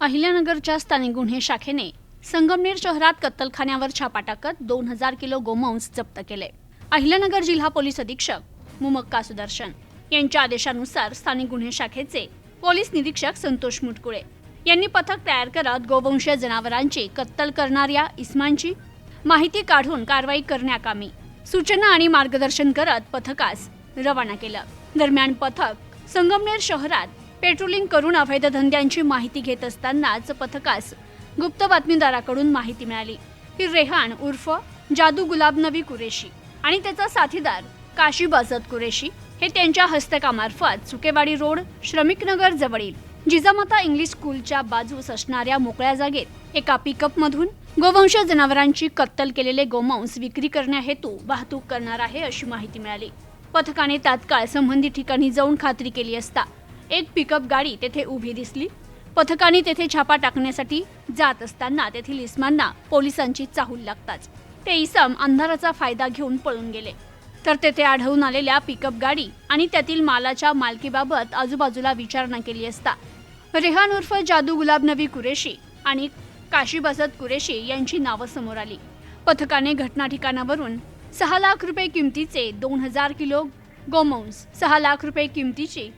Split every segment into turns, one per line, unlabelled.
अहिल्यानगरच्या स्थानिक गुन्हे शाखेने संगमनेर शहरात कत्तलखान्यावर छापा टाकत 2000 किलो गोमांस जप्त केले। अहिल्यानगर जिल्हा पोलीस अधीक्षक मुमक्का सुदर्शन यांच्या आदेशानुसार स्थानिक गुन्हे शाखेचे पोलीस निरीक्षक संतोष मुटकुळे यांनी पथक तयार करत गोवंशीय जनावरांची कत्तल करणाऱ्या इसमांची माहिती काढून कारवाई करण्याकामी सूचना आणि मार्गदर्शन करत पथकास रवाना केलं। दरम्यान पथक संगमनेर शहरात पेट्रोलिंग करून अवैध धंद्यांची माहिती घेत असतानाच पथकास गुप्त बातमीदाराकडून माहिती मिळाली की रेहान उर्फ जादू गुलाबनबी कुरेशी आणि त्याचा साथीदार काशी बाजत कुरेशी हे त्यांच्या हस्तकामार्फत सुकेवाडी रोड श्रमिकनगर जवळील जिजामाता इंग्लिश स्कूलच्या बाजूस असणाऱ्या मोकळ्या जागेत एका पिकअपमधून गोवंशीय जनावरांची कत्तल केलेले गोमांस विक्री करण्याहेतू वाहतूक करणार आहे अशी माहिती मिळाली। पथकाने तात्काळ संबंधित ठिकाणी जाऊन खात्री केली असता एक पिकअप गाडी तेथे उभी दिसली। पथकाने तेथे छापा टाकण्यासाठी जात असताना तेथील इसमांना पोलिसांची चाहूल लागताच ते इसम अंधाराचा फायदा घेऊन पळून गेले। तर तेथे आढळून आलेल्या पिकअप गाडी आणि त्यातील मालाच्या मालकीबाबत आजूबाजूला विचारणा केली असता रेहान उर्फ जादू गुलाबनबी कुरेशी आणि काशी बाजत कुरेशी यांची नावं समोर आली। पथकाने घटना ठिकाणावरून 6 लाख रुपये किमतीचे 2000 किलो गोमांस, 6 लाख रुपये किमतीची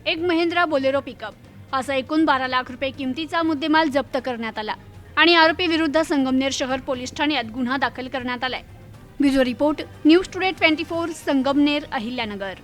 एक महिंद्रा बोलेरो पिकअप असा एकूण 12 लाख रुपये किमतीचा मुद्देमाल जप्त करण्यात आला आणि आरोपी विरुद्ध संगमनेर शहर पोलीस ठाण्यात गुन्हा दाखल करण्यात आलाय। Bureau report, news today 24, Sangamner, Ahilyanagar.